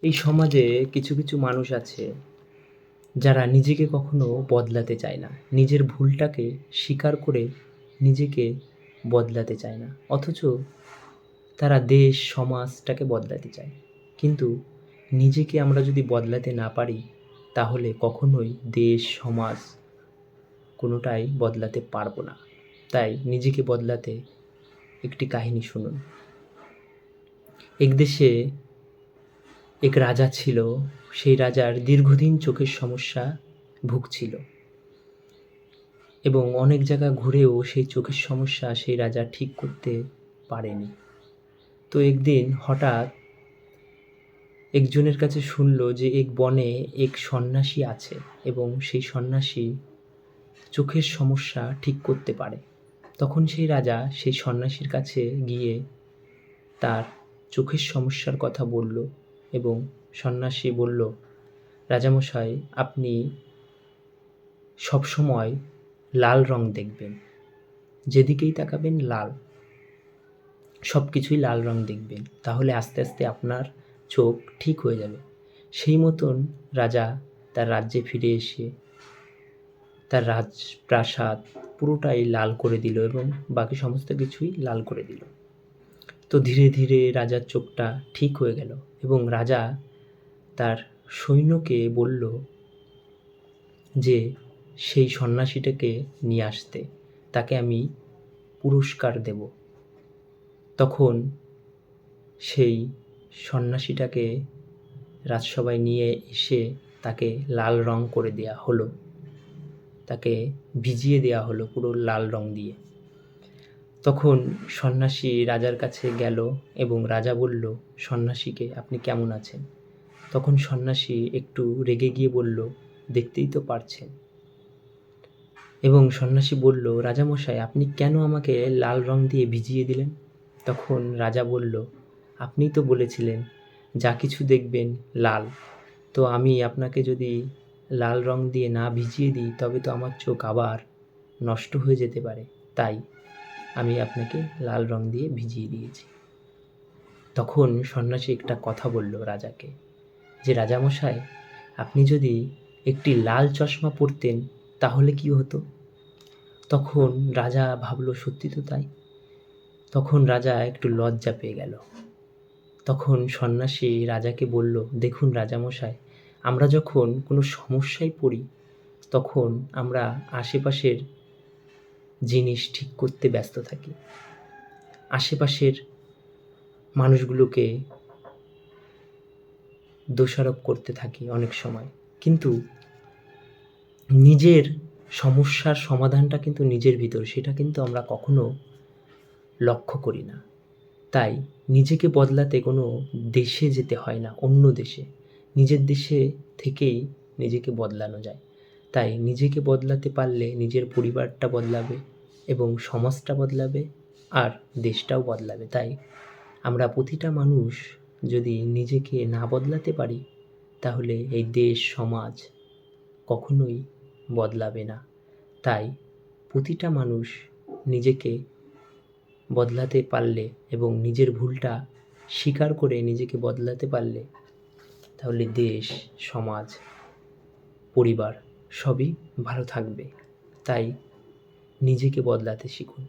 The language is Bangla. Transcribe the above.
এই সমাজে কিছু কিছু মানুষ আছে যারা নিজেকে কখনো বদলাতে চায় না, নিজের ভুলটাকে স্বীকার করে নিজেকে বদলাতে চায় না, অথচ তারা দেশ সমাজটাকে বদলাতে চায়। কিন্তু নিজেকে আমরা যদি বদলাতে না পারি তাহলে কখনোই দেশ সমাজ কোনোটাই বদলাতে পারবো না। তাই নিজেকে বদলাতে একটি কাহিনী শুনুন। এক দেশে এক রাজা ছিল। সেই রাজার দীর্ঘদিন চোখের সমস্যা ভুগছিল এবং অনেক জায়গা ঘুরেও সেই চোখের সমস্যা সেই রাজা ঠিক করতে পারেনি। তো একদিন হঠাৎ একজনের কাছে শুনল যে এক বনে এক সন্ন্যাসী আছে এবং সেই সন্ন্যাসী চোখের সমস্যা ঠিক করতে পারে। তখন সেই রাজা সেই সন্ন্যাসীর কাছে গিয়ে তার চোখের সমস্যার কথা বলল এবং সন্ন্যাসী বলল, রাজামশাই, আপনি সবসময় লাল রং দেখবেন, যেদিকেই তাকাবেন লাল, সব কিছুই লাল রং দেখবেন, তাহলে আস্তে আস্তে আপনার চোখ ঠিক হয়ে যাবে। সেই মতন রাজা তার রাজ্যে ফিরে এসে তার রাজপ্রাসাদ পুরোটাই লাল করে দিল এবং বাকি সমস্ত কিছুই লাল করে দিল। তো ধীরে ধীরে রাজার চোখটা ঠিক হয়ে গেল এবং রাজা তার সৈন্যকে বলল যে সেই সন্ন্যাসীটাকে নিয়ে আসতে, তাকে আমি পুরস্কার দেব। তখন সেই সন্ন্যাসীটাকে রাজসভায় নিয়ে এসে তাকে লাল রং করে দেয়া হলো, তাকে ভিজিয়ে দেওয়া হলো পুরো লাল রং দিয়ে। তখন সন্ন্যাসী রাজার কাছে গেল এবং রাজা বলল সন্ন্যাসীকে, আপনি কেমন আছেন? তখন সন্ন্যাসী একটু রেগে গিয়ে বলল, দেখতেই তো পারছেন। এবং সন্ন্যাসী বলল, রাজামশাই, আপনি কেন আমাকে লাল রং দিয়ে ভিজিয়ে দিলেন? তখন রাজা বলল, আপনিই তো বলেছিলেন যা কিছু দেখবেন লাল, তো আমি আপনাকে যদি লাল রং দিয়ে না ভিজিয়ে দিই তবে তো আমার চোখ আবার নষ্ট হয়ে যেতে পারে, তাই আমি আপনাকে লাল রং দিয়ে ভিজিয়ে দিয়েছি। তখন সন্ন্যাসী একটা কথা বলল রাজাকে, যে রাজামশাই, আপনি যদি একটি লাল চশমা পরতেন তাহলে কি হতো? তখন রাজা ভাবল, সত্যি তো তাই। তখন রাজা একটু লজ্জা পেয়ে গেল। তখন সন্ন্যাসী রাজাকে বলল, দেখুন রাজামশাই, আমরা যখন কোনো সমস্যায় পড়ি তখন আমরা আশেপাশের জিনিস ঠিক করতে ব্যস্ত থাকি, আশেপাশের মানুষগুলোকে দোষারোপ করতে থাকি অনেক সময়, কিন্তু নিজের সমস্যার সমাধানটা কিন্তু নিজের ভিতর, সেটা কিন্তু আমরা কখনো লক্ষ্য করি না। তাই নিজেকে বদলাতে কোনো দেশে যেতে হয় না, অন্য দেশে, নিজের দেশে থেকেই নিজেকে বদলানো যায়। তাই নিজেকে বদলাতে পারলে নিজের পরিবারটা বদলাবে এবং সমাজটা বদলাবে আর দেশটাও বদলাবে। তাই আমরা প্রতিটা মানুষ যদি নিজেকে না বদলাতে পারি তাহলে এই দেশ সমাজ কখনোই বদলাবে না। তাই প্রতিটা মানুষ নিজেকে বদলাতে পারলে এবং নিজের ভুলটা স্বীকার করে নিজেকে বদলাতে পারলে তাহলে দেশ সমাজ পরিবার সবই ভালো থাকবে। তাই নিজেকে বদলাতে শিখুন।